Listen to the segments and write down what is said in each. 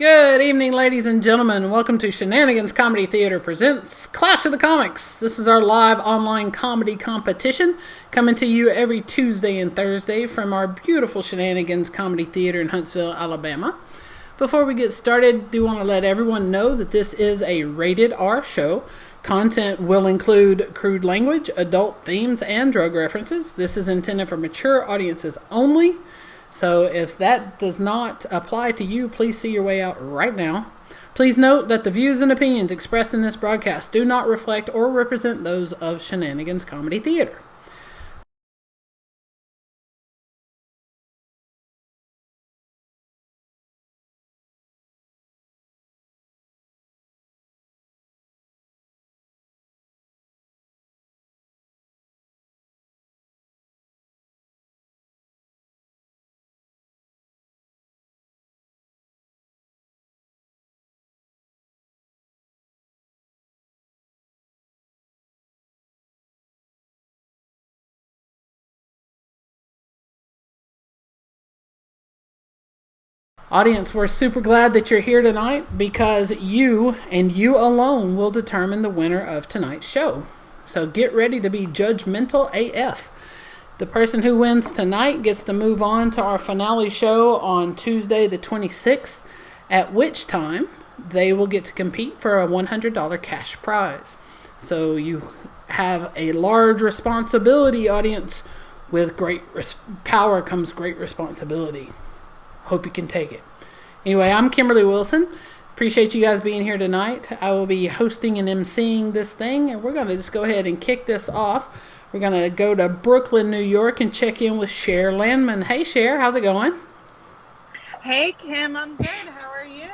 Good evening, ladies and gentlemen. Welcome to Shenanigans Comedy Theater presents Clash of the Comics. This is our live online comedy competition coming to you every Tuesday and Thursday from our beautiful Shenanigans Comedy Theater in Huntsville, Alabama. Before we get started, I do want to let everyone know that this is a rated R show. Content will include crude language, adult themes, and drug references. This is intended for mature audiences only. So if that does not apply to you, please see your way out right now. Please note that the views and opinions expressed in this broadcast do not reflect or represent those of Shenanigans Comedy Theater. Audience, we're super glad that you're here tonight because you and you alone will determine the winner of tonight's show. So get ready to be judgmental AF. The person who wins tonight gets to move on to our finale show on Tuesday the 26th, at which time they will get to compete for a $100 cash prize. So you have a large responsibility, audience. With great power comes great responsibility. Hope you can take it. Anyway, I'm Kimberly Wilson. Appreciate you guys being here tonight. I will be hosting and emceeing this thing, and we're going to just go ahead and kick this off. We're going to go to Brooklyn, New York, and check in with Cher Landman. Hey, Cher, how's it going? Hey, Kim, I'm good. How are you?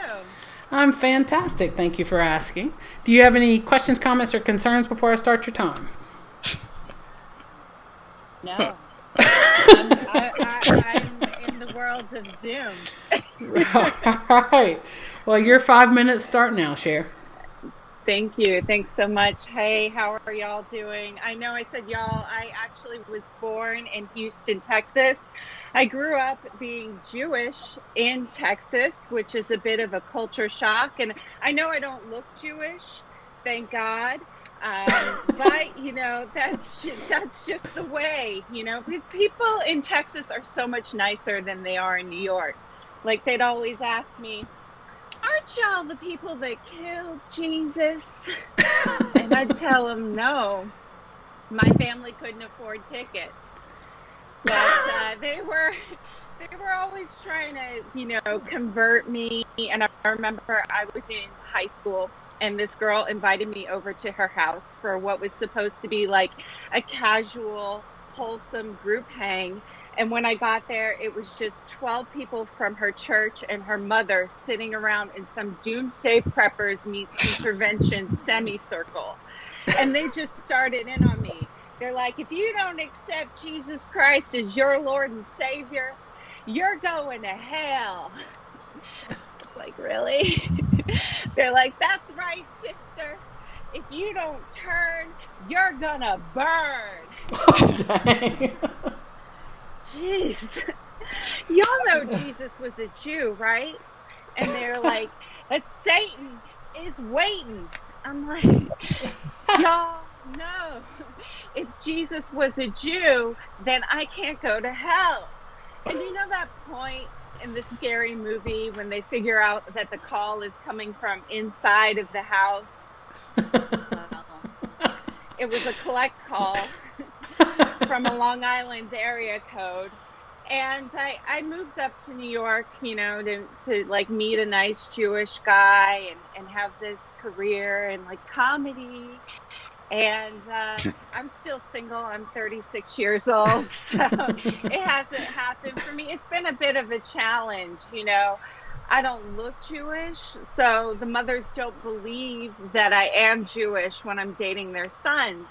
I'm fantastic. Thank you for asking. Do you have any questions, comments, or concerns before I start your time? No. I'm in the world of Zoom. All right. Well, your 5 minutes start now, Cher. Thank you. Thanks so much. Hey, how are y'all doing? I know I said y'all. I actually was born in Houston, Texas. I grew up being Jewish in Texas, which is a bit of a culture shock. And I know I don't look Jewish, thank God. But, you know, that's just the way, you know. People in Texas are so much nicer than they are in New York. Like, they'd always ask me, aren't y'all the people that killed Jesus? And I'd tell them, no, my family couldn't afford tickets. But they were always trying to, you know, convert me. And I remember I was in high school, and this girl invited me over to her house for what was supposed to be like a casual, wholesome group hang. And when I got there, it was just 12 people from her church and her mother sitting around in some doomsday preppers meets intervention semicircle. And they just started in on me. They're like, if you don't accept Jesus Christ as your Lord and Savior, you're going to hell. Like, really? They're like, that's right, sister. If you don't turn, you're gonna burn. Oh, dang. Jeez. Y'all know Jesus was a Jew, right? And they're like, that Satan is waiting. I'm like, y'all know. If Jesus was a Jew, then I can't go to hell. And you know that point in the scary movie when they figure out that the call is coming from inside of the house? It was a collect call from a Long Island area code. And I moved up to New York, you know, to like meet a nice Jewish guy and have this career in like comedy. And I'm still single. I'm 36 years old, so it hasn't happened for me. It's been a bit of a challenge, you know. I don't look Jewish, so the mothers don't believe that I am Jewish when I'm dating their sons.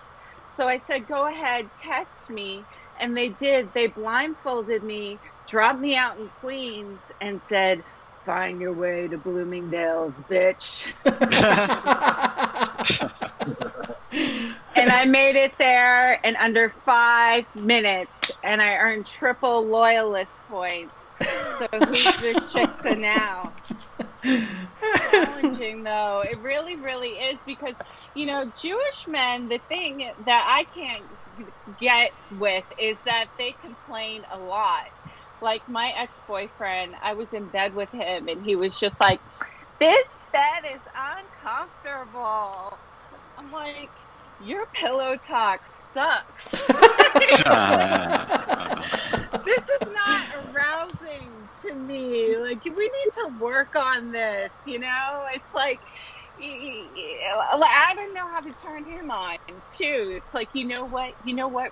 So I said, go ahead, test me. And they did. They blindfolded me, dropped me out in Queens, and said, find your way to Bloomingdale's, bitch. And I made it there in under 5 minutes, and I earned triple loyalist points. So who's this chicksa now? Challenging, though. It really, really is, because, Jewish men, the thing that I can't get with is that they complain a lot. Like my ex-boyfriend, I was in bed with him and he was just like, this bed is uncomfortable. I'm like, your pillow talk sucks. This is not arousing to me. Like, we need to work on this, It's like, I don't know how to turn him on, too. It's like, you know what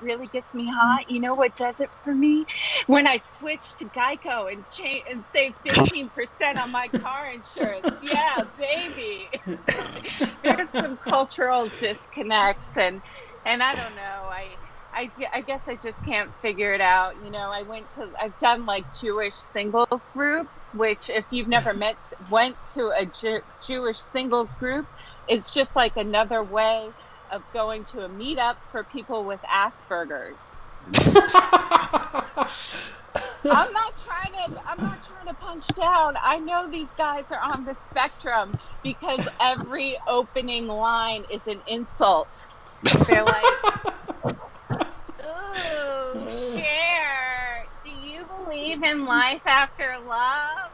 really gets me hot? You know what does it for me? When I switch to Geico and save 15% on my car insurance. Yeah, baby. There's some cultural disconnects, and I don't know. I guess I just can't figure it out. I've done like Jewish singles groups, which if you've never went to a Jewish singles group, it's just like another way of going to a meetup for people with Asperger's. I'm not trying to punch down. I know these guys are on the spectrum because every opening line is an insult. They're like, ooh, Cher, do you believe in life after love?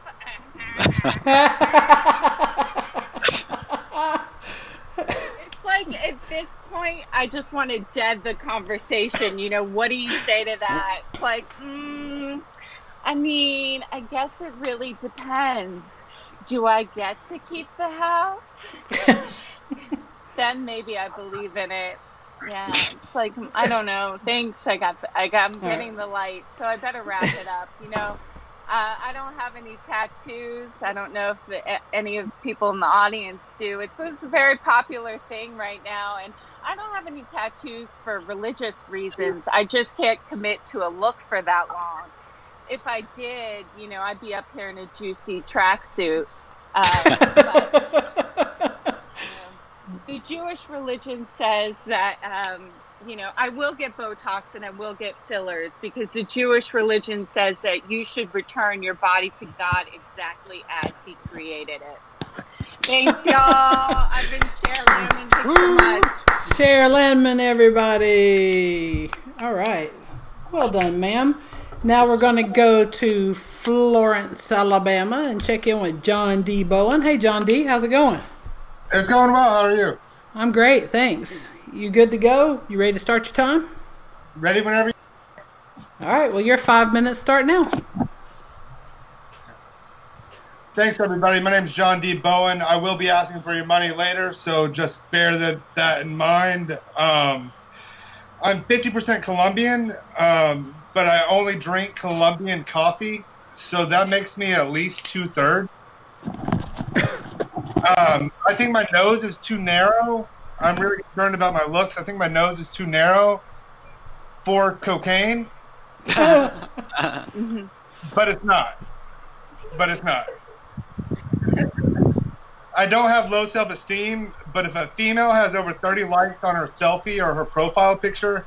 It's like, at this point, I just want to dead the conversation. What do you say to that? It's like, I mean, I guess it really depends. Do I get to keep the house? Then maybe I believe in it. Yeah, it's like, I don't know. Thanks. I'm getting the light, so I better wrap it up. I don't have any tattoos. I don't know if any of the people in the audience do. It's a very popular thing right now, and I don't have any tattoos for religious reasons. I just can't commit to a look for that long. If I did, I'd be up here in a juicy tracksuit. The Jewish religion says that, I will get Botox and I will get fillers, because the Jewish religion says that you should return your body to God exactly as He created it. Thanks, y'all. I've been Cher Landman. Thanks so much. Cher Landman, everybody. All right. Well done, ma'am. Now we're going to go to Florence, Alabama, and check in with John D. Bowen. Hey, John D., how's it going? It's going well. How are you? I'm great, thanks. You good to go? You ready to start your time? Ready whenever you... All right, well, your 5 minutes start now. Thanks, everybody. My name is John D. Bowen. I will be asking for your money later, so just bear that in mind. I'm 50% Colombian, but I only drink Colombian coffee, so that makes me at least 2/3. I think my nose is too narrow. I'm really concerned about my looks. I think my nose is too narrow for cocaine. But it's not. I don't have low self-esteem, but if a female has over 30 likes on her selfie or her profile picture,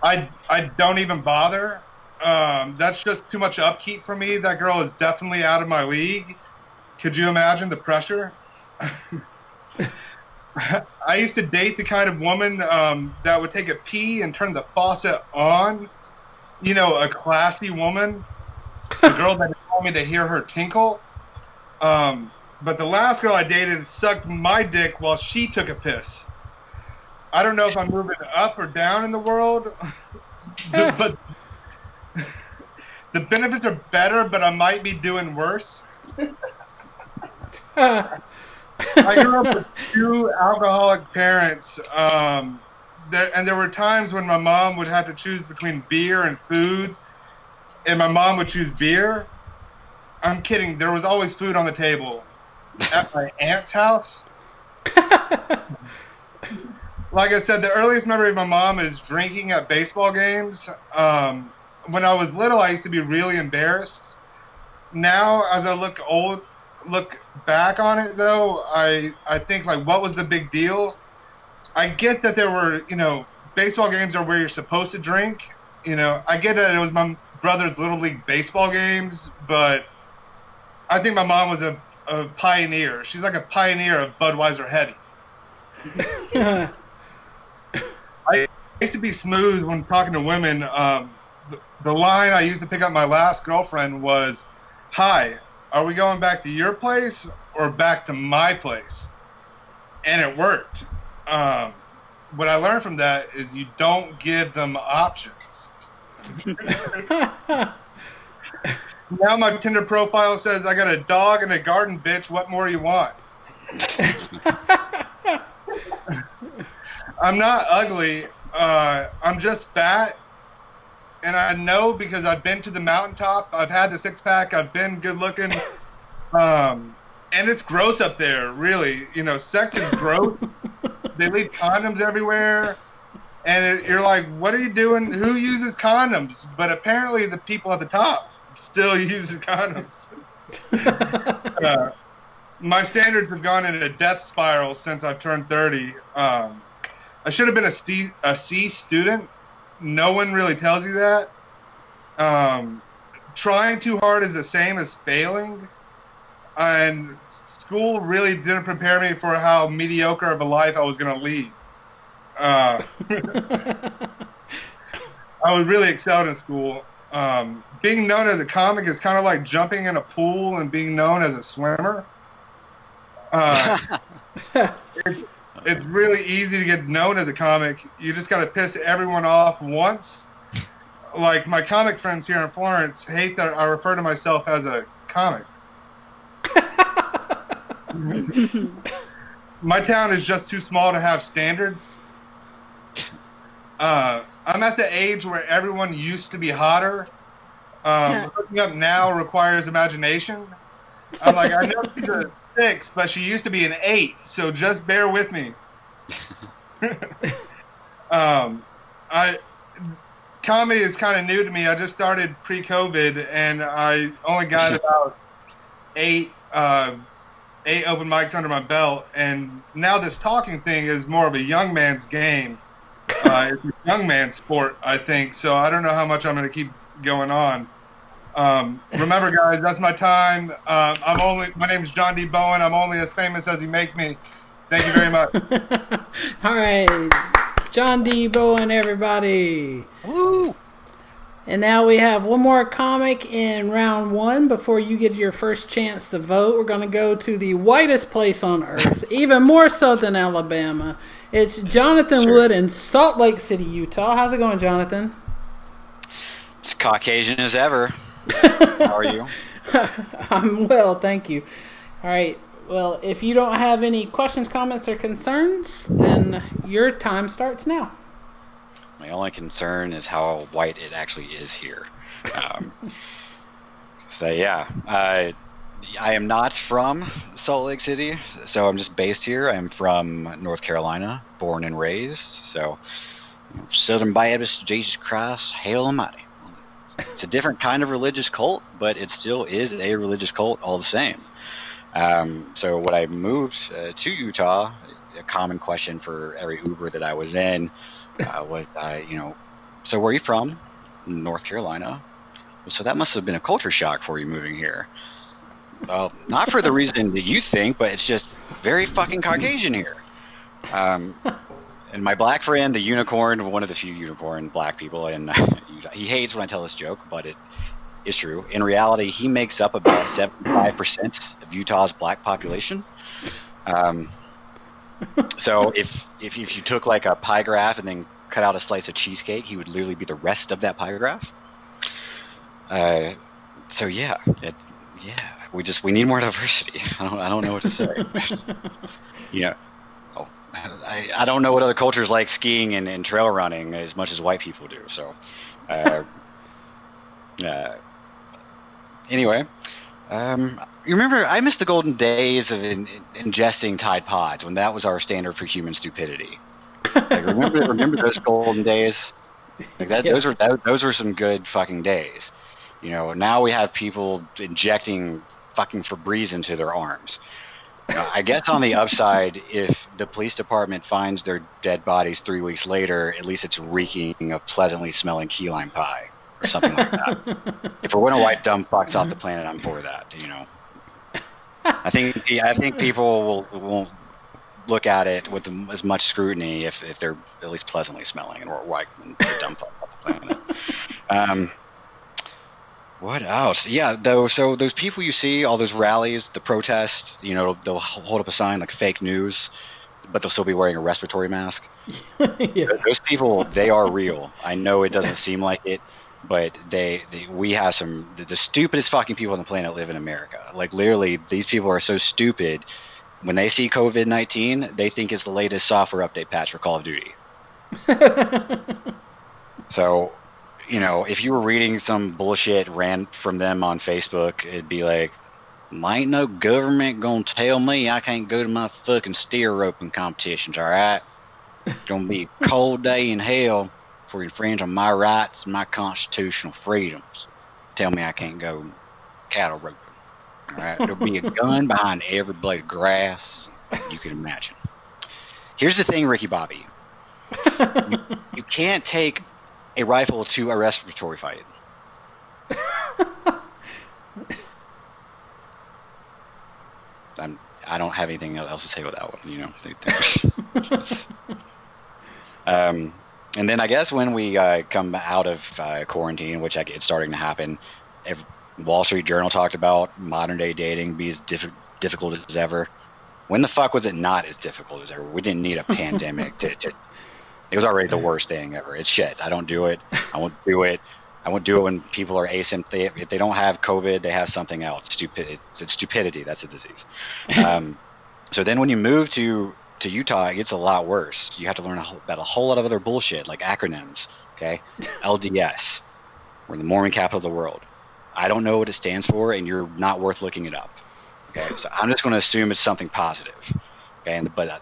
I don't even bother. That's just too much upkeep for me. That girl is definitely out of my league. Could you imagine the pressure? I used to date the kind of woman that would take a pee and turn the faucet on. A classy woman. A girl that told me to hear her tinkle. But the last girl I dated sucked my dick while she took a piss. I don't know if I'm moving up or down in the world, but the benefits are better, but I might be doing worse. I grew up with 2 alcoholic parents, and there were times when my mom would have to choose between beer and food, and my mom would choose beer. I'm kidding. There was always food on the table at my aunt's house. Like I said, the earliest memory of my mom is drinking at baseball games. When I was little, I used to be really embarrassed. Now, as I look back on it, though, I think, like, what was the big deal? I get that there were, baseball games are where you're supposed to drink. I get that it was my brother's Little League baseball games, but I think my mom was a a pioneer. She's like a pioneer of Budweiser Heady. I used to be smooth when talking to women. The line I used to pick up my last girlfriend was, "Hi, are we going back to your place or back to my place?" And it worked. What I learned from that is you don't give them options. Now my Tinder profile says, "I got a dog and a garden, bitch. What more you want?" I'm not ugly. I'm just fat. And I know because I've been to the mountaintop. I've had the six-pack. I've been good looking. And it's gross up there, really. You know, sex is gross. They leave condoms everywhere. And you're like, what are you doing? Who uses condoms? But apparently the people at the top still use condoms. My standards have gone in a death spiral since I've turned 30. I should have been a C student. No one really tells you that. Trying too hard is the same as failing. And school really didn't prepare me for how mediocre of a life I was going to lead. I was really excelled in school. Being known as a comic is kind of like jumping in a pool and being known as a swimmer. It's really easy to get known as a comic. You just got to piss everyone off once. Like my comic friends here in Florence hate that I refer to myself as a comic. My town is just too small to have standards. I'm at the age where everyone used to be hotter. Looking up now requires imagination. I'm like, I know she's a 6, but she used to be an 8, so just bear with me. Comedy is kind of new to me. I just started pre-COVID, and I only got about 8 open mics under my belt, and now this talking thing is more of a young man's game. It's a young man's sport, I think, so I don't know how much I'm going to keep going on. Remember, guys, that's my time. My name's John D. Bowen. I'm only as famous as you make me. Thank you very much. All right. John D. Bowen, everybody. Woo! And now we have one more comic in round 1 before you get your first chance to vote. We're going to go to the whitest place on earth, even more so than Alabama. It's Jonathan Wood in Salt Lake City, Utah. How's it going, Jonathan? It's Caucasian as ever. How are you? I'm well, thank you. All right. Well, if you don't have any questions, comments, or concerns, then your time starts now. My only concern is how white it actually is here. I am not from Salt Lake City, so I'm just based here. I'm from North Carolina, born and raised. So, Southern Baptist, Jesus Christ, hail Almighty. It's a different kind of religious cult, but it still is a religious cult all the same. So when I moved to Utah, a common question for every Uber that I was in was, so where are you from? North Carolina. So that must have been a culture shock for you moving here. Well, not for the reason that you think, but it's just very fucking Caucasian here. And my black friend, the unicorn, one of the few unicorn black people in Utah, he hates when I tell this joke, but it is true. In reality, he makes up about 75% of Utah's black population. So if you took like a pie graph and then cut out a slice of cheesecake, he would literally be the rest of that pie graph. We need more diversity. I don't know what to say. I don't know what other cultures like skiing and trail running as much as white people do. So, anyway, you remember I miss the golden days of ingesting Tide Pods when that was our standard for human stupidity. Like, remember those golden days? Like that, yeah. Those were some good fucking days. Now we have people injecting fucking Febreze into their arms. I guess on the upside, if the police department finds their dead bodies 3 weeks later, at least it's reeking of pleasantly smelling key lime pie or something like that. If we're one of white dumb fucks off the planet, I'm for that. I think people won't look at it with as much scrutiny if they're at least pleasantly smelling and like the dumb fuck off the planet. What else? Yeah, though. So those people you see, all those rallies, the protests, they'll hold up a sign like fake news, but they'll still be wearing a respiratory mask. Yeah. Those people, they are real. I know it doesn't seem like it, but we have the stupidest fucking people on the planet live in America. Like literally, these people are so stupid. When they see COVID-19, they think it's the latest software update patch for Call of Duty. So, if you were reading some bullshit rant from them on Facebook, it'd be like, ain't no government gonna tell me I can't go to my fucking steer roping competitions, all right? It's gonna be a cold day in hell for you infringe on my rights and my constitutional freedoms. Tell me I can't go cattle roping, all right? There'll be a gun behind every blade of grass you can imagine. Here's the thing, Ricky Bobby. You can't take a rifle to a respiratory fight. I don't have anything else to say with that one. And then I guess when we come out of quarantine, which it's starting to happen, Wall Street Journal talked about modern day dating be as difficult as ever. When the fuck was it not as difficult as ever? We didn't need a pandemic to it was already the worst thing ever. It's shit. I don't do it. I won't do it. I won't do it when people are asymptomatic. If they don't have COVID, they have something else. It's stupidity. That's a disease. So then when you move to Utah, it gets a lot worse. You have to learn about a whole lot of other bullshit, like acronyms. Okay, LDS. We're the Mormon capital of the world. I don't know what it stands for, and you're not worth looking it up. Okay, so I'm just going to assume it's something positive. Okay, but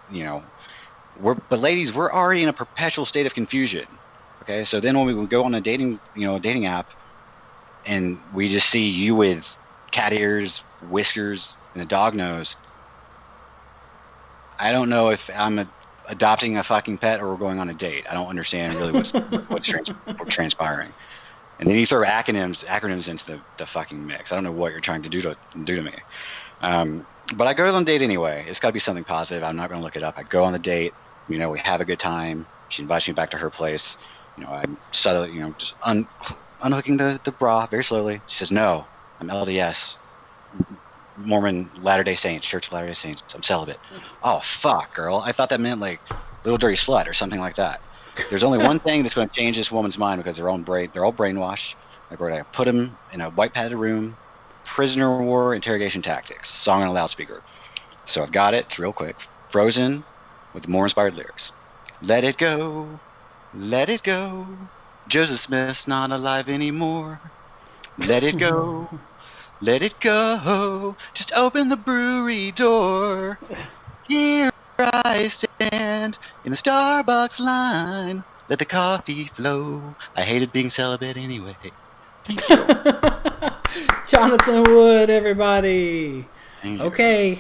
ladies, we're already in a perpetual state of confusion. Okay, so then when we go on a dating app, and we just see you with cat ears, whiskers, and a dog nose, I don't know if I'm adopting a fucking pet or we're going on a date. I don't understand really what's transpiring. And then you throw acronyms into the fucking mix. I don't know what you're trying to do to me. But I go on a date anyway. It's got to be something positive. I'm not going to look it up. I go on the date. We have a good time. She invites me back to her place. I'm subtly, just unhooking the bra very slowly. She says, "No, I'm LDS, Mormon Latter-day Saints, Church of Latter-day Saints. I'm celibate." Oh, fuck, girl. I thought that meant like little dirty slut or something like that. There's only one thing that's going to change this woman's mind because they're all brainwashed. We're going to put them in a white padded room, prisoner war interrogation tactics, song on a loudspeaker. So I've got it. It's real quick. Frozen with more inspired lyrics. Let it go. Let it go. Joseph Smith's not alive anymore. Let it go. Let it go. Just open the brewery door. Here I stand in the Starbucks line. Let the coffee flow. I hated being celibate anyway. Thank you. Jonathan Wood, everybody. Okay,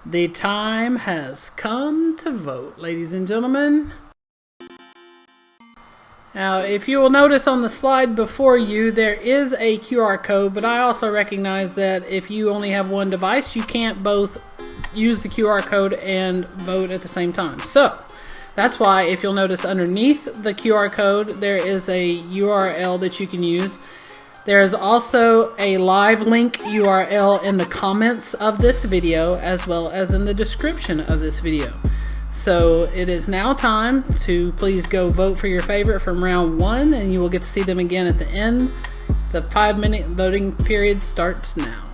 the time has come to vote, ladies and gentlemen. Now, if you will notice on the slide before you, there is a QR code, but I also recognize that if you only have one device, you can't both use the QR code and vote at the same time. So, that's why if you'll notice underneath the QR code, there is a URL that you can use. There is also a live link URL in the comments of this video, as well as in the description of this video. So it is now time to please go vote for your favorite from round 1, and you will get to see them again at the end. The 5-minute voting period starts now.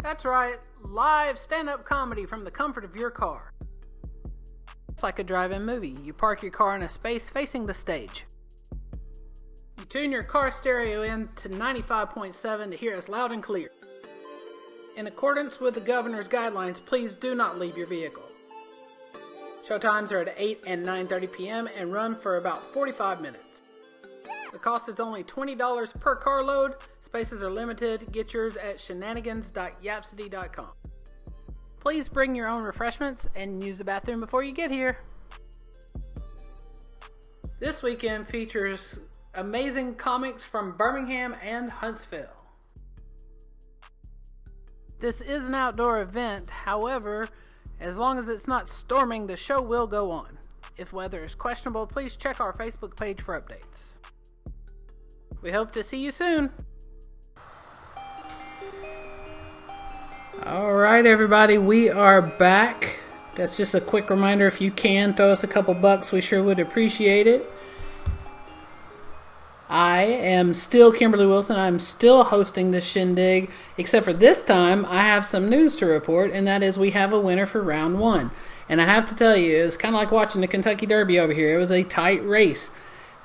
That's right, live stand-up comedy from the comfort of your car. It's like a drive-in movie. You park your car in a space facing the stage. You tune your car stereo in to 95.7 to hear us loud and clear. In accordance with the governor's guidelines, please do not leave your vehicle. Show times are at 8 and 9:30 p.m. and run for about 45 minutes. The cost is only $20 per carload. Spaces are limited. Get yours at shenaniganshsv.square.site. Please bring your own refreshments and use the bathroom before you get here. This weekend features amazing comics from Birmingham and Huntsville. This is an outdoor event, however, as long as it's not storming, the show will go on. If weather is questionable, please check our Facebook page for updates. We hope to see you soon. Alright everybody, we are back. That's just a quick reminder, if you can, throw us a couple bucks, we sure would appreciate it. I am still Kimberly Wilson. I'm still hosting this shindig, except for this time I have some news to report, and that is we have a winner for round one. And I have to tell you, it's kind of like watching the Kentucky Derby over here. It was a tight race.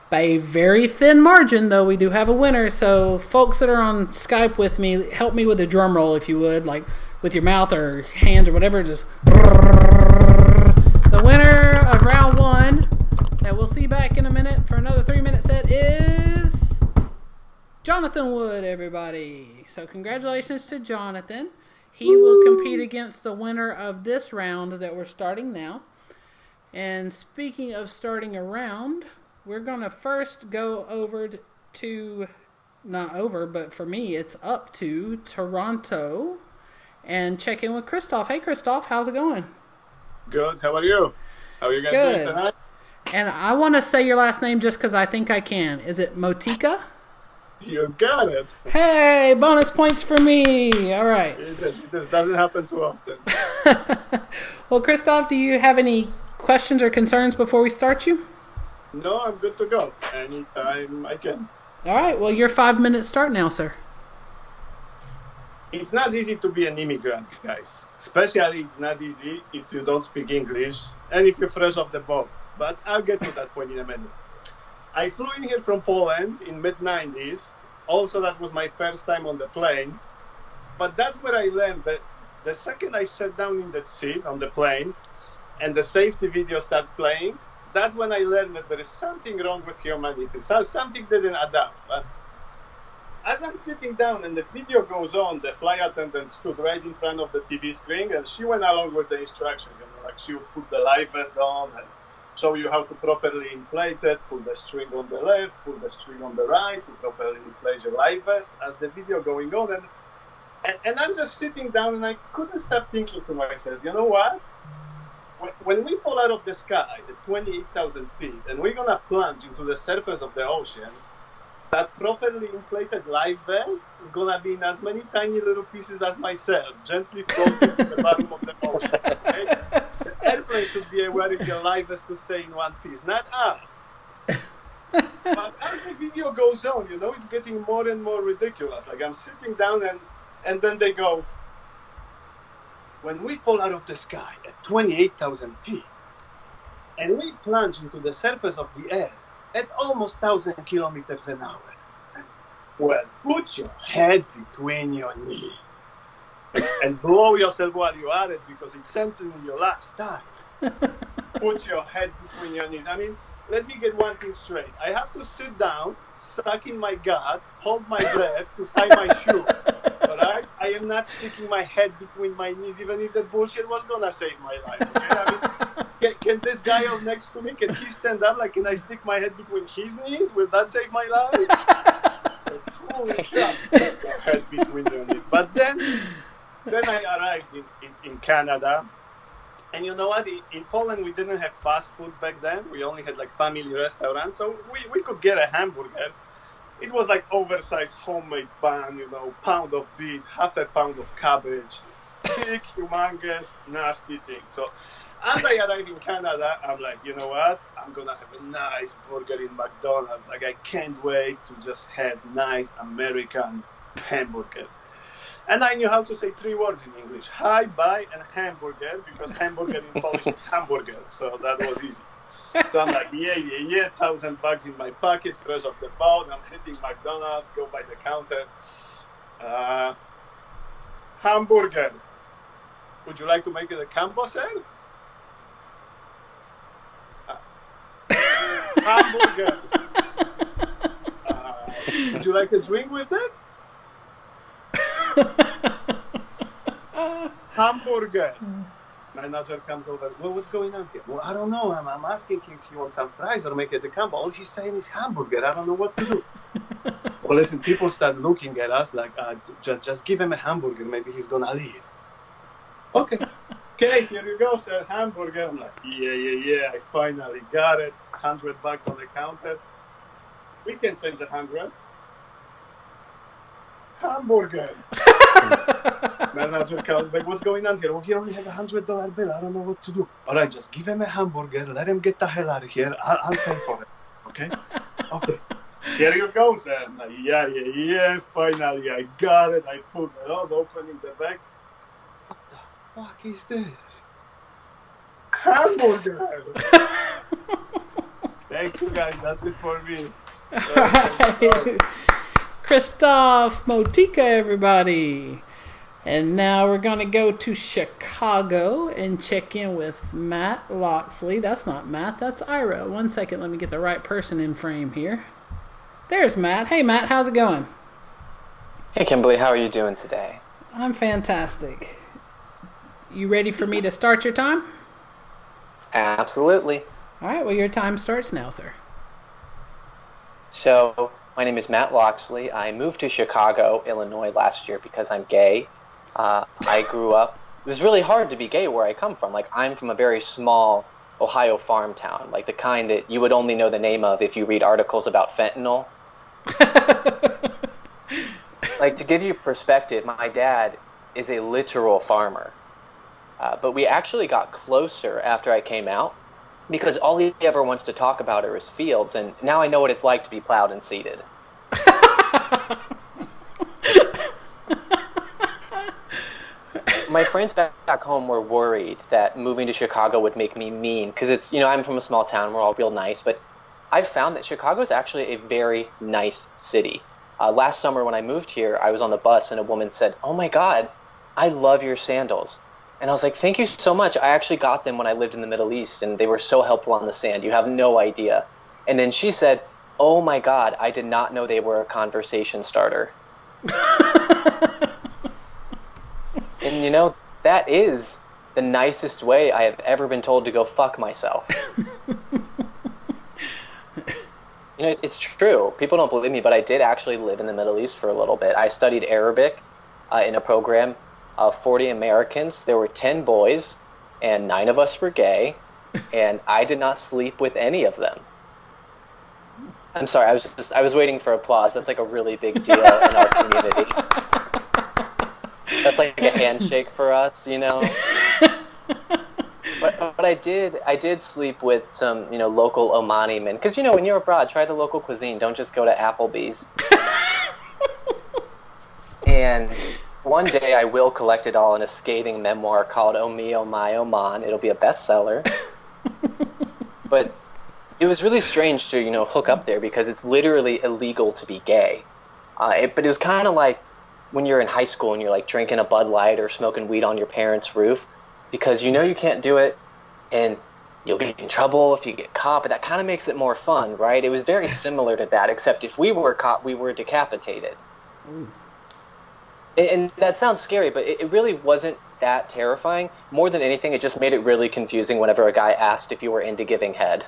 By a very thin margin, though, we do have a winner. So folks that are on Skype with me, help me with a drum roll if you would, like with your mouth or hands or whatever. Just the winner of round one that we'll see back in a minute for another 3-minute set is Jonathan Wood, everybody. So congratulations to Jonathan. He will compete against the winner of this round that we're starting now. And speaking of starting a round, we're going to first go over to, not over, but for me, it's up to Toronto and check in with Krzystof. Hey, Krzystof, how's it going? Good. How are you? How are you guys doing tonight? And I want to say your last name just because I think I can. Is it Motyka? You got it. Hey, bonus points for me. All right. This doesn't happen too often. Well, Krzystof, do you have any questions or concerns before we start you? No, I'm good to go. Anytime I can. All right. Well, your 5-minute start now, sir. It's not easy to be an immigrant, guys. Especially it's not easy if you don't speak English and if you're fresh off the boat. But I'll get to that point in a minute. I flew in here from Poland in mid-90s. Also, that was my first time on the plane. But that's where I learned that the second I sat down in that seat on the plane and the safety video started playing, that's when I learned that there is something wrong with humanity. Something didn't add up. But as I'm sitting down and the video goes on, the flight attendant stood right in front of the TV screen and she went along with the instructions. Like she would put the life vest on and show you how to properly inflate it, pull the string on the left, pull the string on the right, to properly inflate your life vest as the video going on. And I'm just sitting down and I couldn't stop thinking to myself, you know what? When we fall out of the sky at 28,000 feet and we're going to plunge into the surface of the ocean, that properly inflated life vest is going to be in as many tiny little pieces as myself, gently floating to the bottom of the ocean. Okay? The airplane should be wearing your life vest to stay in one piece, not us. But as the video goes on, it's getting more and more ridiculous. Like I'm sitting down and then they go, when we fall out of the sky at 28,000 feet and we plunge into the surface of the air at almost 1,000 kilometers an hour, well, put your head between your knees and blow yourself while you are at it because it's certainly your last time. Put your head between your knees. I mean, let me get one thing straight. I have to sit down, suck in my gut, hold my breath to tie my shoe. Alright? I am not sticking my head between my knees, even if that bullshit was gonna save my life. Okay? I mean, can this guy up next to me, can he stand up? Like, can I stick my head between his knees? Will that save my life? Holy crap, that's the head between your knees. But then I arrived in Canada. And you know what? In Poland, we didn't have fast food back then. We only had like family restaurants. So we could get a hamburger. It was like oversized homemade bun, pound of beef, half a pound of cabbage, big, humongous, nasty thing. So as I arrived in Canada, I'm like, you know what? I'm going to have a nice burger in McDonald's. Like, I can't wait to just have nice American hamburger. And I knew how to say 3 words in English: hi, bye, and hamburger, because hamburger in Polish is hamburger, so that was easy. So I'm like, yeah, $1,000 in my pocket, fresh off the boat. I'm hitting McDonald's, go by the counter. Hamburger. Would you like to make it a combo, sir? Hamburger. Would you like a drink with that? Hamburger. Manager comes over. Well, what's going on here? Well, I don't know. I'm asking him if he wants some fries or make it a combo. All he's saying is hamburger. I don't know what to do. Well, listen, people start looking at us like, just give him a hamburger. Maybe he's going to leave. Okay, here you go, sir. Hamburger. I'm like, yeah. I finally got it. $100 on the counter. We can change the 100. Hamburger. Manager comes back. What's going on here? Well, he only have $100 bill. I don't know what to do. All right, just give him a hamburger. Let him get the hell out of here. I'll pay for it. Okay. Here you go, sir. I'm like, yeah. Finally, I got it. I pulled it out, opening the bag. What the fuck is this? Hamburger. Thank you, guys. That's it for me. Krzystof, Motyka, everybody. And now we're going to go to Chicago and check in with Matt Loxley. That's not Matt, that's Ira. 1 second, let me get the right person in frame here. There's Matt. Hey, Matt, how's it going? Hey, Kimberly, how are you doing today? I'm fantastic. You ready for me to start your time? Absolutely. All right, well, your time starts now, sir. So, my name is Matt Loxley. I moved to Chicago, Illinois last year because I'm gay. I grew up. It was really hard to be gay where I come from. Like, I'm from a very small Ohio farm town, like the kind that you would only know the name of if you read articles about fentanyl. Like, to give you perspective, my dad is a literal farmer. But we actually got closer after I came out because all he ever wants to talk about are his fields, and now I know what it's like to be plowed and seeded. My friends back home were worried that moving to Chicago would make me mean because it's, I'm from a small town, we're all real nice, but I've found that Chicago is actually a very nice city. Last summer when I moved here, I was on the bus and a woman said, "Oh my God, I love your sandals." And I was like, "Thank you so much. I actually got them when I lived in the Middle East, and they were so helpful on the sand. You have no idea." And then she said, "Oh my God, I did not know they were a conversation starter." And that is the nicest way I have ever been told to go fuck myself. It's true. People don't believe me, but I did actually live in the Middle East for a little bit. I studied Arabic in a program of 40 Americans. There were 10 boys, and 9 of us were gay, and I did not sleep with any of them. I'm sorry, I was waiting for applause. That's like a really big deal in our community. That's like a handshake for us, But I did sleep with some, local Omani men. Because, when you're abroad, try the local cuisine. Don't just go to Applebee's. And one day I will collect it all in a scathing memoir called Oh Me, Oh My, Oh Man. It'll be a bestseller. But it was really strange to, hook up there because it's literally illegal to be gay. But it was kind of like when you're in high school and you're like drinking a Bud Light or smoking weed on your parents' roof because you can't do it and you'll get in trouble if you get caught, but that kind of makes it more fun, right? It was very similar to that, except if we were caught, we were decapitated. And that sounds scary, but it really wasn't that terrifying. More than anything, it just made it really confusing whenever a guy asked if you were into giving head.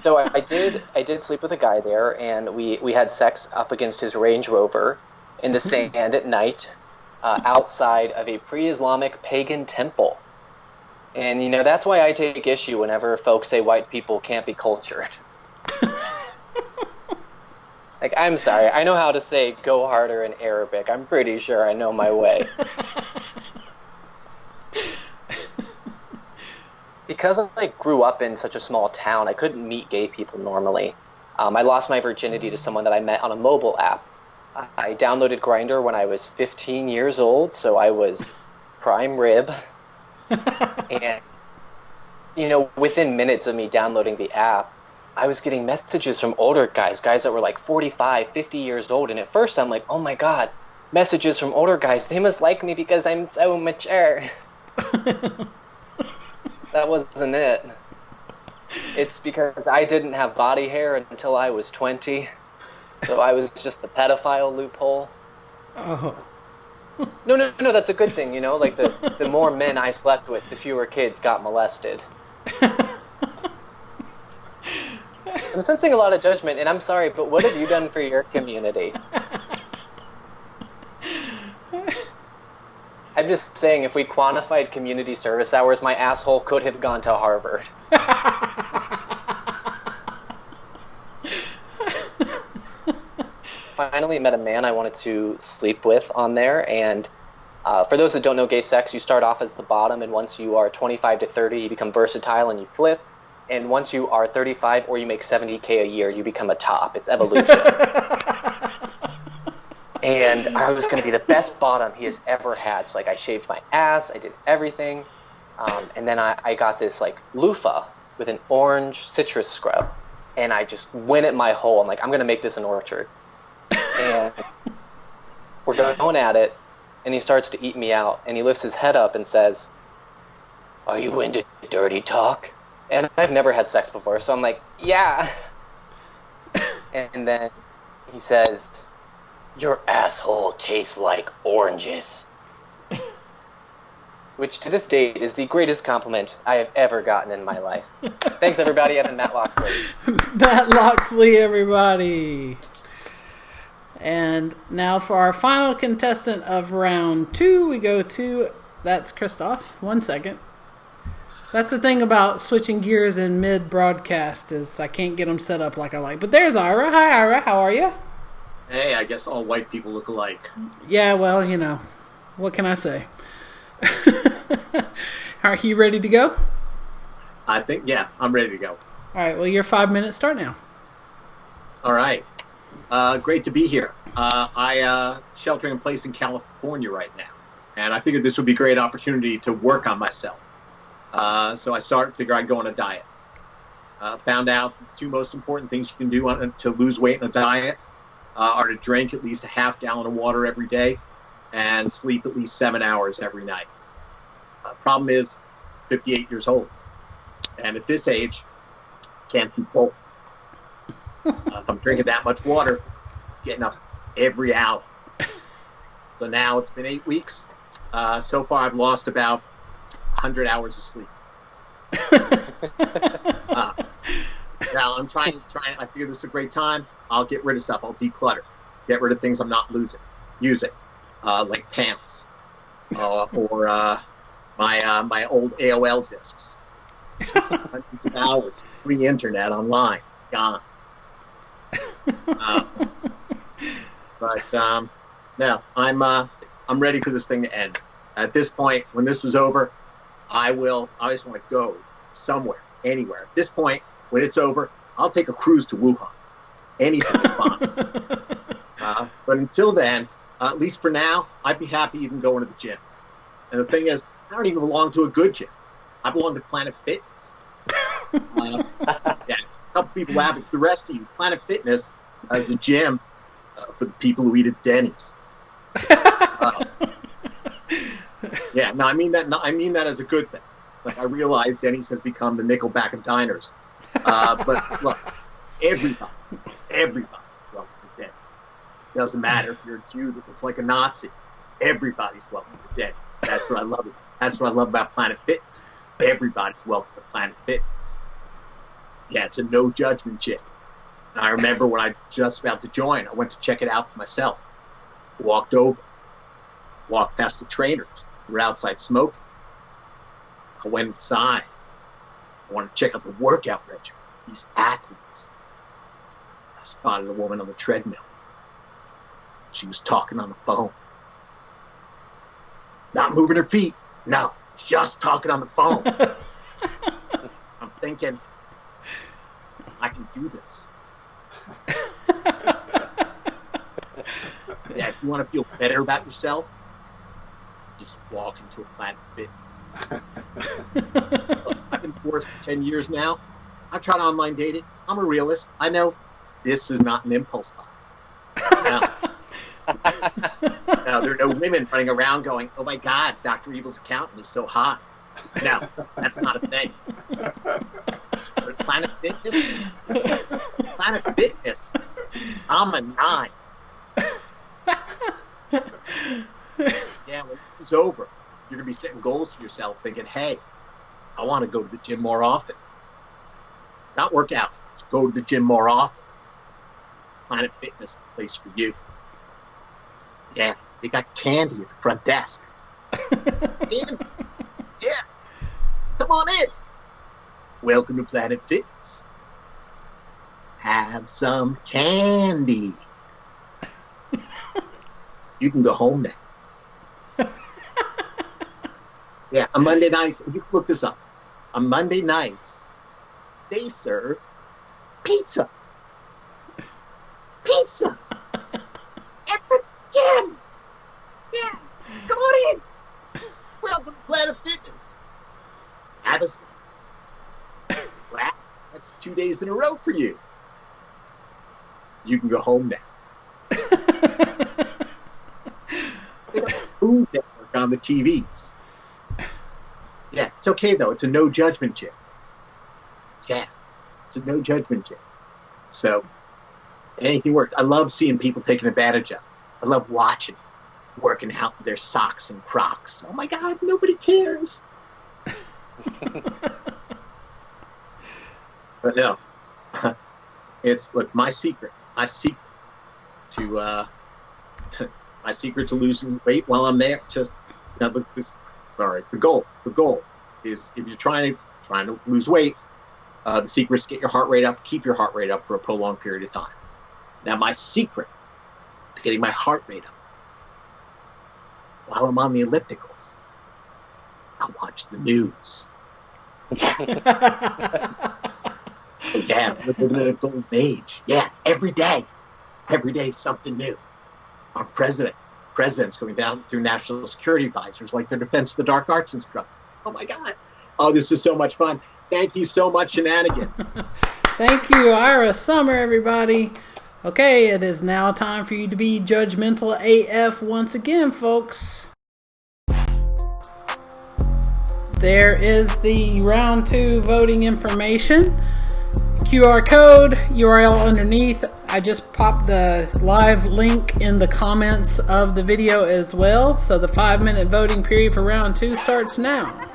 So I did sleep with a guy there, and we had sex up against his Range Rover in the sand at night outside of a pre-Islamic pagan temple. And, that's why I take issue whenever folks say white people can't be cultured. Like, I'm sorry, I know how to say go harder in Arabic. I'm pretty sure I know my way. Because I grew up in such a small town, I couldn't meet gay people normally. I lost my virginity to someone that I met on a mobile app. I downloaded Grindr when I was 15 years old, so I was prime rib. And, within minutes of me downloading the app, I was getting messages from older guys that were like 45, 50 years old. And at first I'm like, oh my God, messages from older guys. They must like me because I'm so mature. That wasn't it. It's because I didn't have body hair until I was 20. So I was just the pedophile loophole. Oh. No, that's a good thing, Like, the more men I slept with, the fewer kids got molested. I'm sensing a lot of judgment, and I'm sorry, but what have you done for your community? I'm just saying, if we quantified community service hours, my asshole could have gone to Harvard. Finally met a man I wanted to sleep with on there, and for those that don't know gay sex, you start off as the bottom, and once you are 25 to 30, you become versatile and you flip, and once you are 35 or you make $70K a year, you become a top. It's evolution. And I was going to be the best bottom he has ever had. So, I shaved my ass, I did everything, and then I got this, loofah with an orange citrus scrub, and I just went at my hole. I'm like, I'm going to make this an orchard. And we're going at it, and he starts to eat me out, and he lifts his head up and says, "Are you into dirty talk?" And I've never had sex before, so I'm like, yeah. And then he says, "Your asshole tastes like oranges." Which to this date is the greatest compliment I have ever gotten in my life. Thanks, everybody. I've been Matt Loxley. Matt Loxley, everybody. And now for our final contestant of round 2, we go to, that's Krzystof. 1 second. That's the thing about switching gears in mid-broadcast, is I can't get them set up like I like. But there's Ira. Hi, Ira. How are you? Hey, I guess all white people look alike. Yeah, well, what can I say? Are you ready to go? I think, yeah, I'm ready to go. All right, well, your 5 minutes start now. All right. Great to be here. I sheltering in place in California right now, and I figured this would be a great opportunity to work on myself. So I started to figure I'd go on a diet. Found out the 2 most important things you can do to lose weight in a diet are to drink at least a half gallon of water every day and sleep at least 7 hours every night. Problem is, 58 years old, and at this age, can't do both. If I'm drinking that much water, getting up every hour. So now it's been 8 weeks. So far, I've lost about 100 hours of sleep. Now I'm trying. I figure this is a great time. I'll get rid of stuff. I'll declutter. Get rid of things I'm not using, like pants, or my old AOL discs. Hundreds of hours free internet online gone. No, I'm ready for this thing to end. At this point, when this is over, I just want to go somewhere, anywhere. At this point, when it's over, I'll take a cruise to Wuhan. Anything is fine. But until then, at least for now, I'd be happy even going to the gym. And the thing is, I don't even belong to a good gym. I belong to Planet Fitness. Yeah, a couple people laughing. For the rest of you, Planet Fitness is a gym for the people who eat at Denny's. Yeah, no, I mean that as a good thing. Like, I realize Denny's has become the Nickelback of diners. But look, everybody's welcome to Denny's. Doesn't matter if you're a Jew that looks like a Nazi. Everybody's welcome to Denny's. That's what I love. That's what I love about Planet Fitness. Everybody's welcome to Planet Fitness. Yeah, it's a no judgment gym. And I remember when I was just about to join, I went to check it out for myself. Walked past the trainers who were outside smoking. I went inside. I wanted to check out the workout regimen. These athletes. I spotted a woman on the treadmill. She was talking on the phone. Not moving her feet. No, just talking on the phone. I'm thinking, I can do this. Yeah, if you want to feel better about yourself, just walk into a Planet Fitness. Look, I've been divorced for 10 years now. I've tried online dating. I'm a realist. I know this is not an impulse buy. No, there are no women running around going, "Oh my God, Dr. Evil's accountant is so hot." No, that's not a thing. But Planet Fitness, I'm a 9. Yeah, when it's over, you're going to be setting goals for yourself thinking, "Hey, I want to go to the gym more often." Not work out, just go to the gym more often. Planet Fitness is the place for you. Yeah, they got candy at the front desk. Candy. Yeah, come on in. Welcome to Planet Fitness. Have some candy. You can go home now. Yeah, on Monday nights, you can look this up. On Monday nights, they serve pizza. Pizza! At the gym! Yeah, come on in. Welcome to Planet Fitness. Have a slice. Wow, that's 2 days in a row for you. You can go home now. They got Food Network on the TVs. Yeah, it's okay though. It's a no judgment gym. Yeah, it's a no judgment gym. So anything works. I love seeing people taking advantage of. I love watching working out with their socks and Crocs. Oh my God, nobody cares. But no, it's look my secret to my secret to losing weight while I'm there. The goal is if you're trying to lose weight, the secret is get your heart rate up, keep your heart rate up for a prolonged period of time. Now, my secret to getting my heart rate up while I'm on the ellipticals, I watch the news. Yeah, we're in a golden age. Yeah, every day something new. Our president's going down through national security advisors like their Defense of the Dark Arts instructor. Oh my God. Oh, this is so much fun. Thank you so much, Shenanigans. Thank you, Ira Summer, everybody. Okay, it is now time for you to be judgmental AF once again, folks. There is the round 2 voting information. QR code, URL underneath. I just popped the live link in the comments of the video as well. So the 5-minute voting period for round 2 starts now.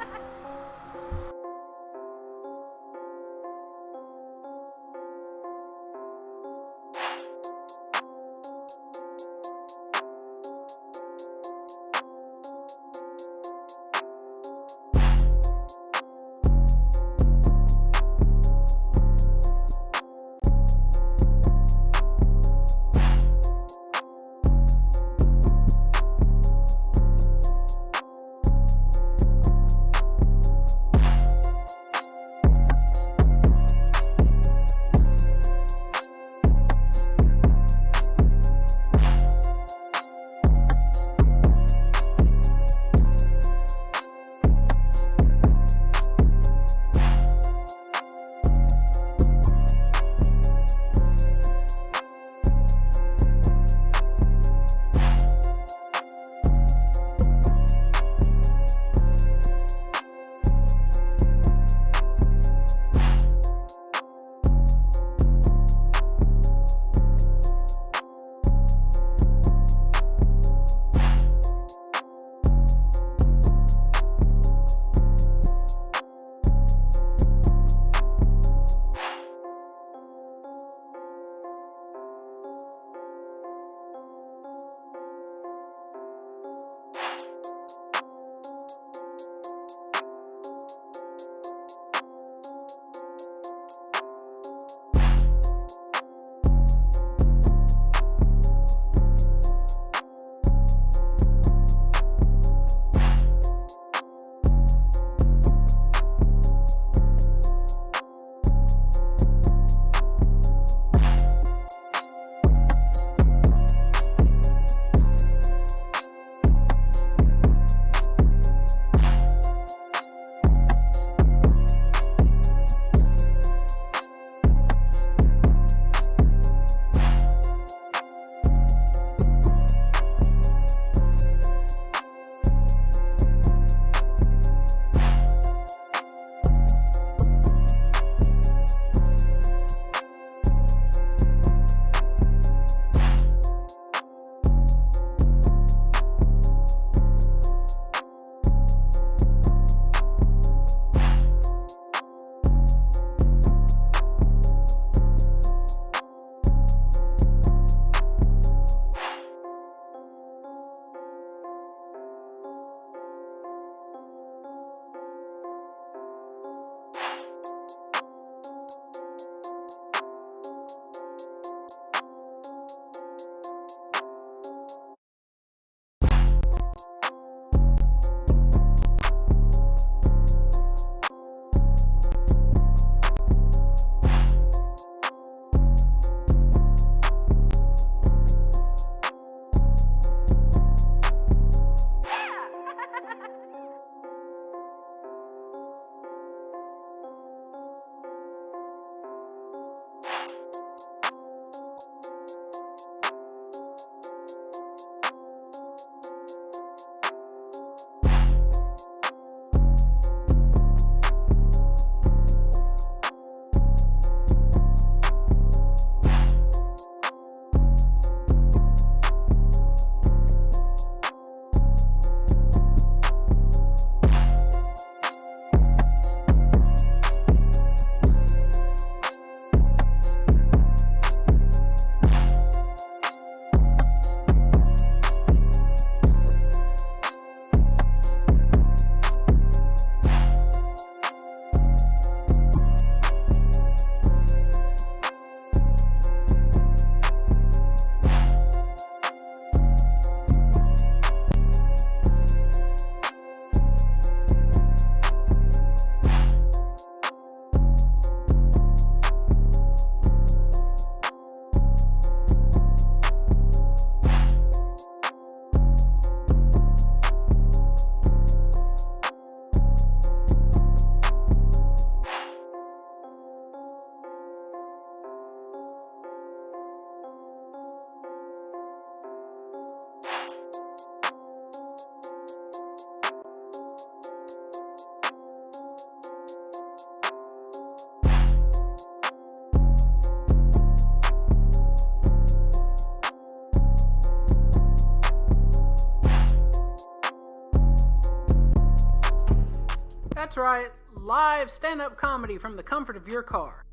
That's right, live stand-up comedy from the comfort of your car.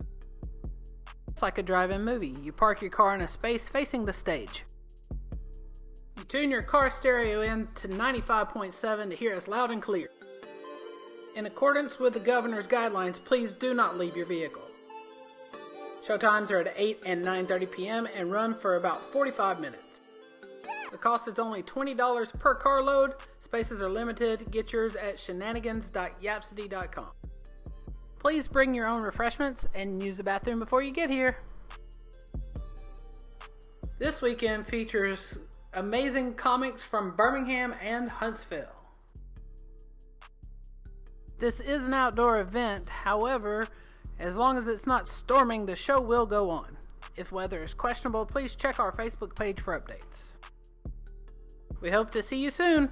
It's like a drive-in movie. You park your car in a space facing the stage. You tune your car stereo in to 95.7 to hear us loud and clear. In accordance with the governor's guidelines, please do not leave your vehicle. Showtimes are at 8 and 9:30 p.m. and run for about 45 minutes. The cost is only $20 per carload. Spaces are limited. Get yours at shenaniganshsv.square.site. Please bring your own refreshments and use the bathroom before you get here. This weekend features amazing comics from Birmingham and Huntsville. This is an outdoor event, however, as long as it's not storming, the show will go on. If weather is questionable, please check our Facebook page for updates. We hope to see you soon.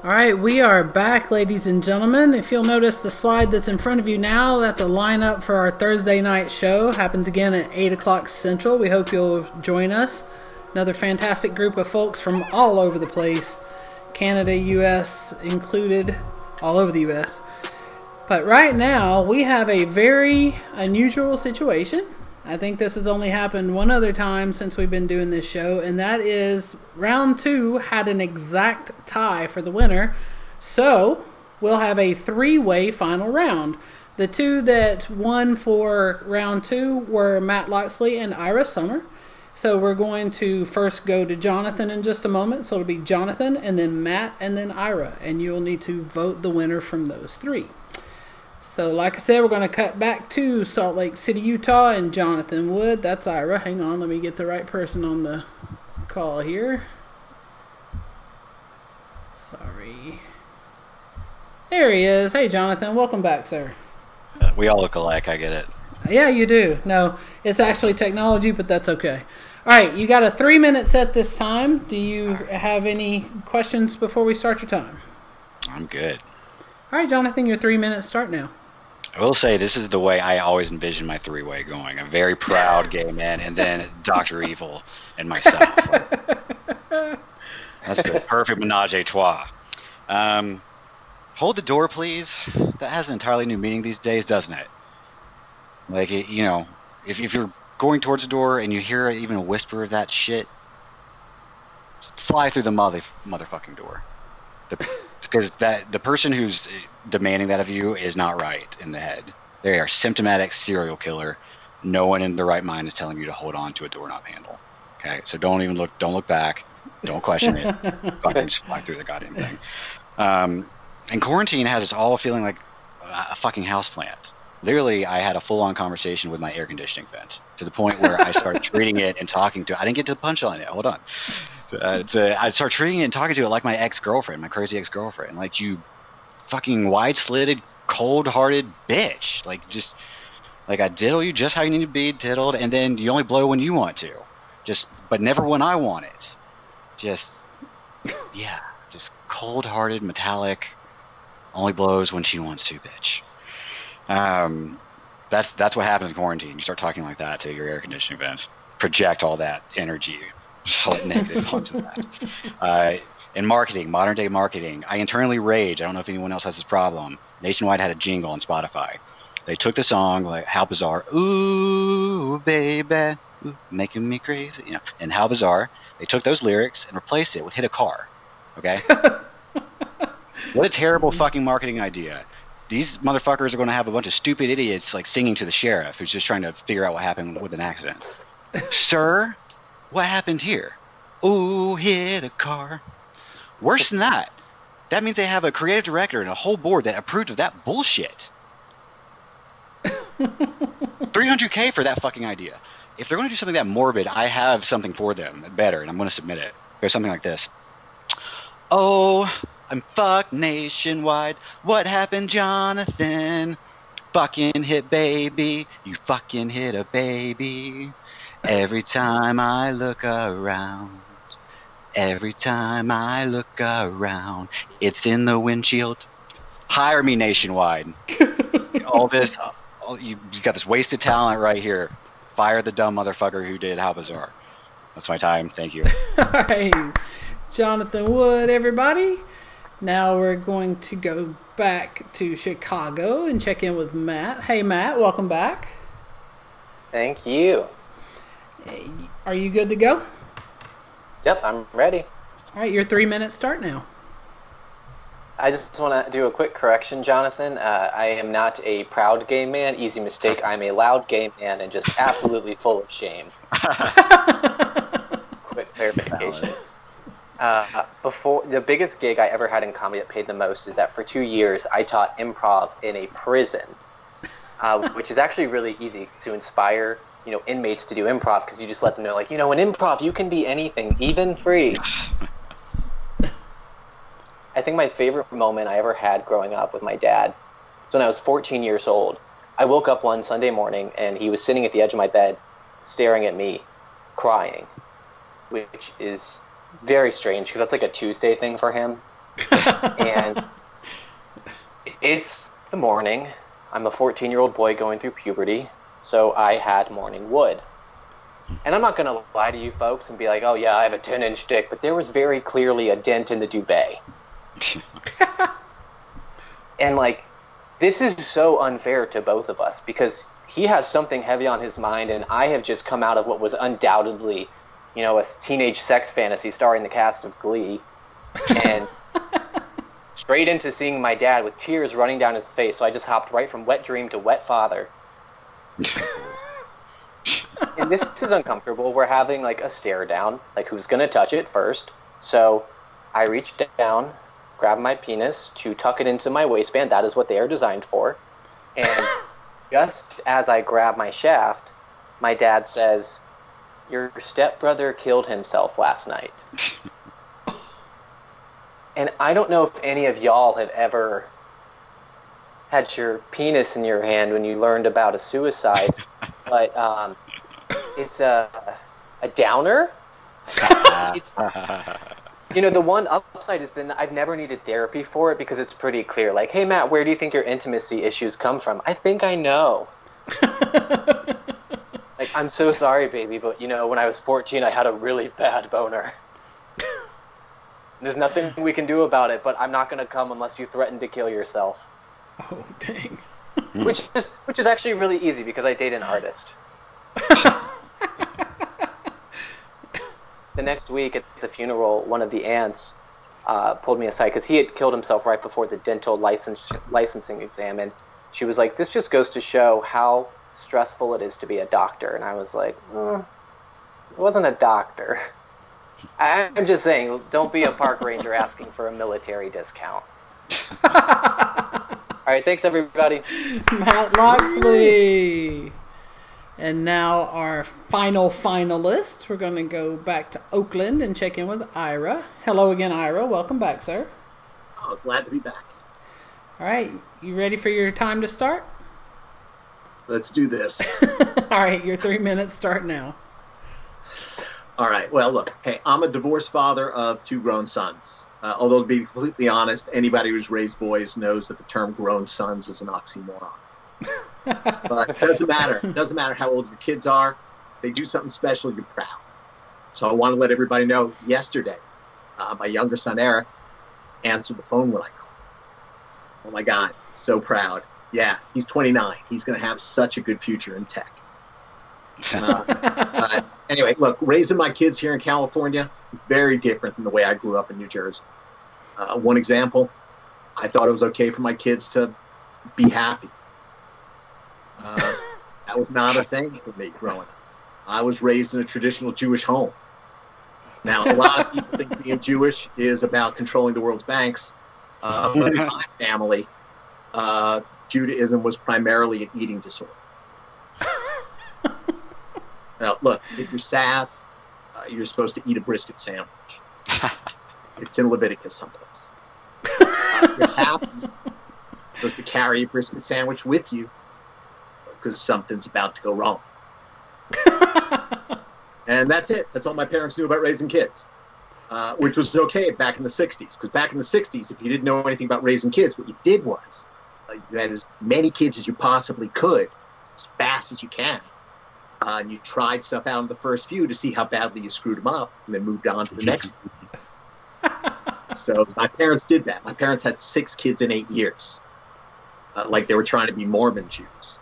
Alright, we are back, ladies and gentlemen. If you'll notice the slide that's in front of you now, that's a lineup for our Thursday night show. Happens again at 8 o'clock Central. We hope you'll join us. Another fantastic group of folks from all over the place. Canada, U.S. included, all over the U.S. But right now, we have a very unusual situation. I think this has only happened one other time since we've been doing this show, and that is round 2 had an exact tie for the winner. So, we'll have a 3-way final round. The two that won for round 2 were Matt Loxley and Ira Summer. So we're going to first go to Jonathan in just a moment. So it'll be Jonathan, and then Matt, and then Ira. And you'll need to vote the winner from those 3. So like I said, we're going to cut back to Salt Lake City, Utah, and Jonathan Wood. That's Ira. Hang on, let me get the right person on the call here. Sorry. There he is. Hey, Jonathan. Welcome back, sir. We all look alike, I get it. Yeah, you do. No, it's actually technology, but that's okay. All right, you got a 3-minute set this time. Do you have any questions before we start your time? I'm good. All right, Jonathan, your 3 minutes start now. I will say this is the way I always envision my 3-way going. A very proud gay man, and then Dr. Evil and myself. That's the perfect menage a trois. Hold the door, please. That has an entirely new meaning these days, doesn't it? Like, you know, if you're going towards the door and you hear even a whisper of that shit, just fly through the motherfucking door. Because the person who's demanding that of you is not right in the head. They are symptomatic serial killer. No one in their right mind is telling you to hold on to a doorknob handle. Okay, so don't look back. Don't question it. Fucking just fly through the goddamn thing. And quarantine has us all feeling like a fucking houseplant. Literally, I had a full-on conversation with my air conditioning vent to the point where I started treating it and talking to it. I didn't get to the punchline yet. Hold on. I started treating it and talking to it like my ex-girlfriend, my crazy ex-girlfriend. Like, you fucking wide-slitted, cold-hearted bitch. Like I diddle you just how you need to be diddled, and then you only blow when you want to. But never when I want it. Just cold-hearted, metallic, only blows when she wants to, bitch. That's what happens in quarantine. You start talking like that to your air conditioning vents. Project all that energy, just negative onto that. In marketing, modern day marketing, I internally rage. I don't know if anyone else has this problem. Nationwide had a jingle on Spotify. They took the song, like How Bizarre, ooh baby, ooh, making me crazy, you know, and How Bizarre. They took those lyrics and replaced it with Hit a Car. Okay. What a terrible fucking marketing idea. These motherfuckers are going to have a bunch of stupid idiots like singing to the sheriff who's just trying to figure out what happened with an accident. Sir, what happened here? Ooh, hit a car. Worse than that. That means they have a creative director and a whole board that approved of that bullshit. $300K for that fucking idea. If they're going to do something that morbid, I have something for them better, and I'm going to submit it. There's something like this. Oh, I'm fucked nationwide. What happened, Jonathan? Fucking hit baby. You fucking hit a baby. Every time I look around. Every time I look around. It's in the windshield. Hire me nationwide. All this, you got this wasted talent right here. Fire the dumb motherfucker who did How Bizarre. That's my time. Thank you. All right. Jonathan Wood, everybody. Now we're going to go back to Chicago and check in with Matt. Hey, Matt, welcome back. Thank you. Hey, are you good to go? Yep, I'm ready. All right, your 3 minutes start now. I just want to do a quick correction, Jonathan. I am not a proud gay man. Easy mistake. I'm a loud gay man and just absolutely full of shame. Quick clarification. Before the biggest gig I ever had in comedy that paid the most is that for 2 years I taught improv in a prison, which is actually really easy to inspire, inmates to do improv, because you just let them know, like, in improv you can be anything, even free. I think my favorite moment I ever had growing up with my dad was when I was 14 years old. I woke up one Sunday morning and he was sitting at the edge of my bed staring at me, crying, which is very strange because that's like a Tuesday thing for him. And it's the morning. I'm a 14-year-old boy going through puberty, so I had morning wood. And I'm not going to lie to you folks and be like, oh yeah, I have a 10-inch dick, but there was very clearly a dent in the duvet. And like, this is so unfair to both of us because he has something heavy on his mind and I have just come out of what was undoubtedly, a teenage sex fantasy starring the cast of Glee, and straight into seeing my dad with tears running down his face. So I just hopped right from wet dream to wet father. And this is uncomfortable. We're having like a stare down, like who's gonna touch it first. So I reached down, grabbed my penis to tuck it into my waistband. That is what they are designed for. And just as I grab my shaft, my dad says, "Your stepbrother killed himself last night." And I don't know if any of y'all have ever had your penis in your hand when you learned about a suicide, but it's a downer. It's, the one upside has been that I've never needed therapy for it because it's pretty clear. Like, hey, Matt, where do you think your intimacy issues come from? I think I know. Like, I'm so sorry, baby, but, when I was 14, I had a really bad boner. There's nothing we can do about it, but I'm not going to come unless you threaten to kill yourself. Oh, dang. Which is actually really easy because I date an artist. The next week at the funeral, one of the aunts pulled me aside because he had killed himself right before the dental licensing exam, and she was like, "This just goes to show how stressful it is to be a doctor." And I was like, I wasn't a doctor. I'm just saying, don't be a park ranger asking for a military discount. All right, thanks everybody. Matt Loxley. And now our final finalist. We're going to go back to Oakland and check in with Ira. Hello again, Ira. Welcome back, sir. Oh, glad to be back. All right, you ready for your time to start? Let's do this. All right, your 3 minutes start now. All right. Well, look, hey, I'm a divorced father of 2 grown sons. Although, to be completely honest, anybody who's raised boys knows that the term grown sons is an oxymoron. But it doesn't matter. It doesn't matter how old your kids are. They do something special, you're proud. So I want to let everybody know, yesterday, my younger son, Eric, answered the phone when I called. Oh, my God. So proud. Yeah, he's 29. He's going to have such a good future in tech. Anyway, look, raising my kids here in California, very different than the way I grew up in New Jersey. One example, I thought it was okay for my kids to be happy. That was not a thing for me growing up. I was raised in a traditional Jewish home. Now, a lot of people think being Jewish is about controlling the world's banks. But in my family, Judaism was primarily an eating disorder. Now, look, if you're sad, you're supposed to eat a brisket sandwich. It's in Leviticus someplace. If you're happy, you're supposed to carry a brisket sandwich with you because something's about to go wrong. And that's it. That's all my parents knew about raising kids, which was okay back in the 60s. Because back in the 60s, if you didn't know anything about raising kids, what you did was you had as many kids as you possibly could, as fast as you can. And you tried stuff out on the first few to see how badly you screwed them up, and then moved on to the next few. So my parents did that. My parents had 6 kids in 8 years. Like they were trying to be Mormon Jews.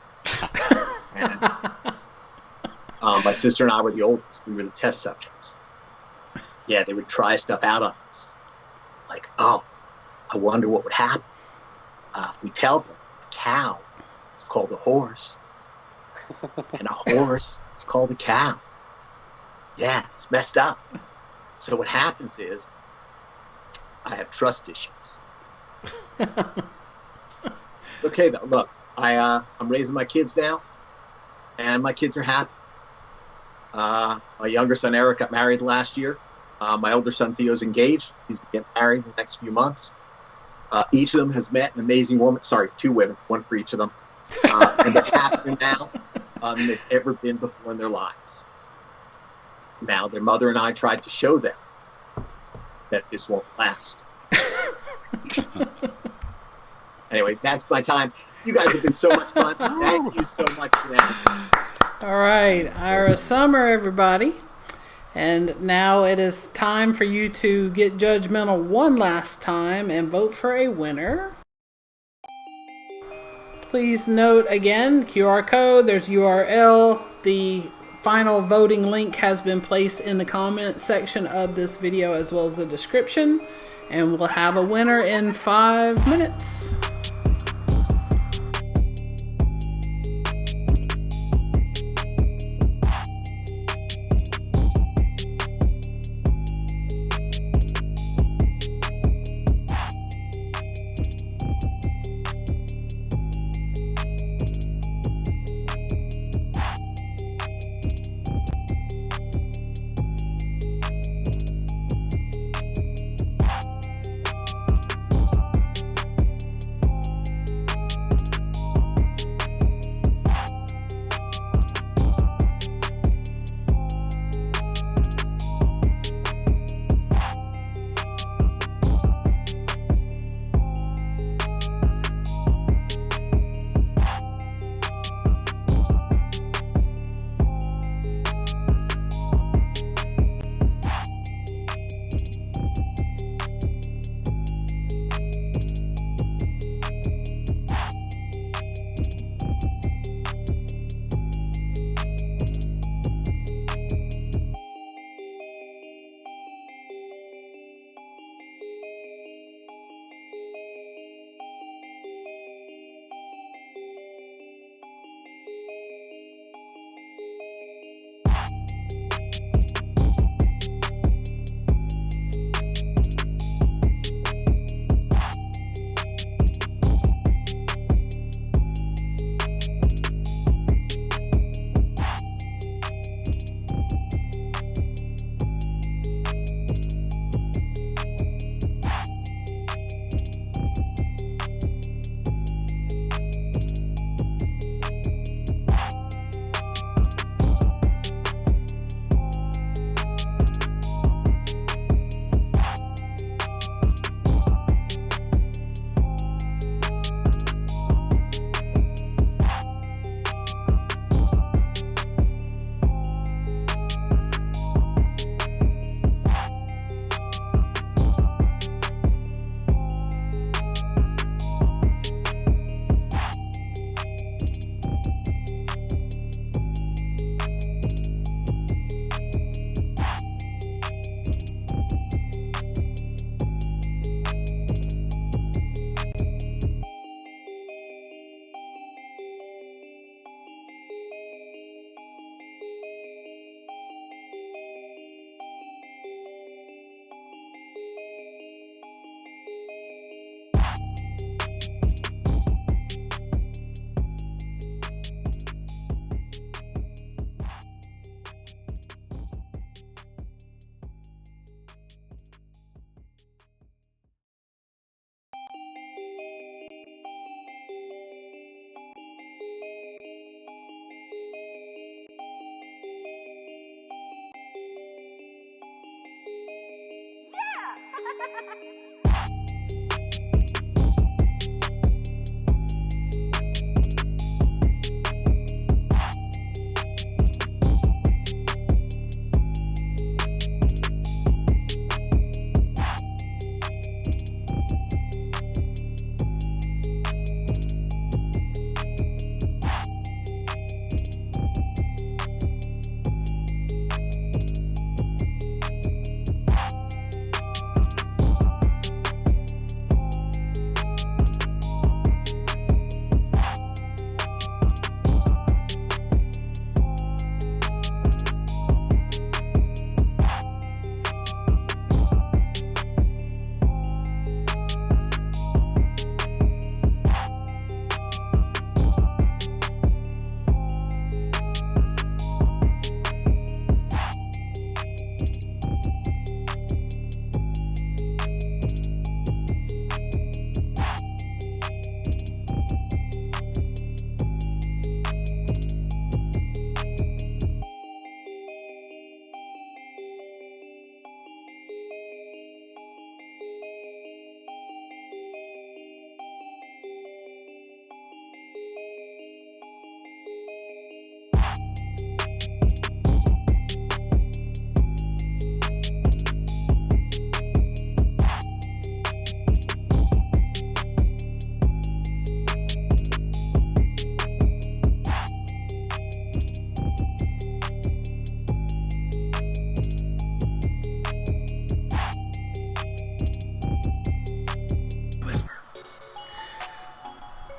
And, my sister and I were the oldest. We were the test subjects. Yeah, they would try stuff out on us. Like, oh, I wonder what would happen if we tell them a cow is called a horse. And a horse is called a cow. Yeah, it's messed up. So what happens is I have trust issues. Okay, though, look, I'm raising my kids now, and my kids are happy. My younger son, Eric, got married last year. My older son, Theo's engaged. He's going to get married in the next few months. Each of them has met an amazing woman. Sorry, 2 women, one for each of them. And they're happier now than they've ever been before in their lives. Now, their mother and I tried to show them that this won't last. Anyway, that's my time. You guys have been so much fun. Thank you so much for that. All right, Ira Summer, everybody. And now it is time for you to get judgmental one last time and vote for a winner. Please note again, QR code, there's URL. The final voting link has been placed in the comment section of this video as well as the description. And we'll have a winner in 5 minutes.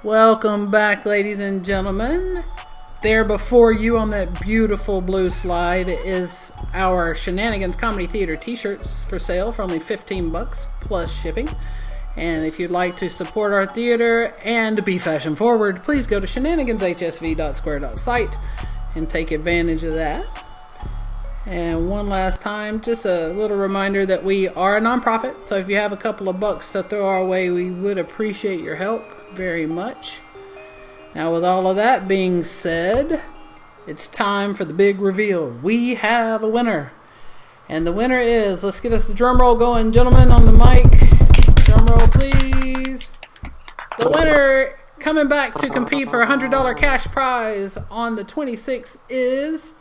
Welcome back, ladies and gentlemen. There before you on that beautiful blue slide is our Shenanigans Comedy Theater t-shirts for sale for only $15 plus shipping. And if you'd like to support our theater and be fashion forward, please go to shenaniganshsv.square.site and take advantage of that. And one last time, just a little reminder that we are a nonprofit, so if you have a couple of bucks to throw our way, we would appreciate your help very much. Now, with all of that being said, it's time for the big reveal. We have a winner. And the winner is, let's get us the drum roll going, gentlemen, on the mic. Drum roll, please. The winner coming back to compete for a $100 cash prize on the 26th is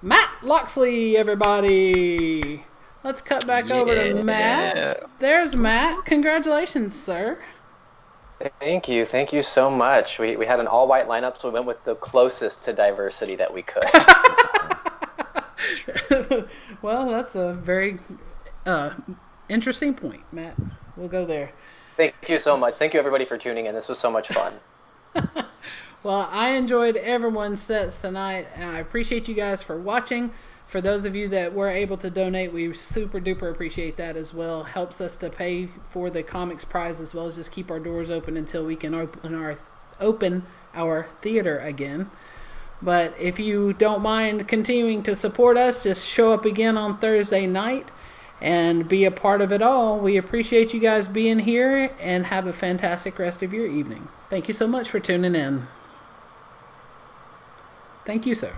Matt Loxley, everybody. Let's cut back over to Matt. There's Matt. Congratulations, sir. Thank you so much. We had an all-white lineup, so we went with the closest to diversity that we could. Well, that's a very interesting point, Matt. We'll go there. Thank you so much. Thank you, everybody, for tuning in. This was so much fun. Well, I enjoyed everyone's sets tonight, and I appreciate you guys for watching. For those of you that were able to donate, we super duper appreciate that as well. Helps us to pay for the comics prize as well as just keep our doors open until we can open our theater again. But if you don't mind continuing to support us, just show up again on Thursday night and be a part of it all. We appreciate you guys being here, and have a fantastic rest of your evening. Thank you so much for tuning in. Thank you, sir.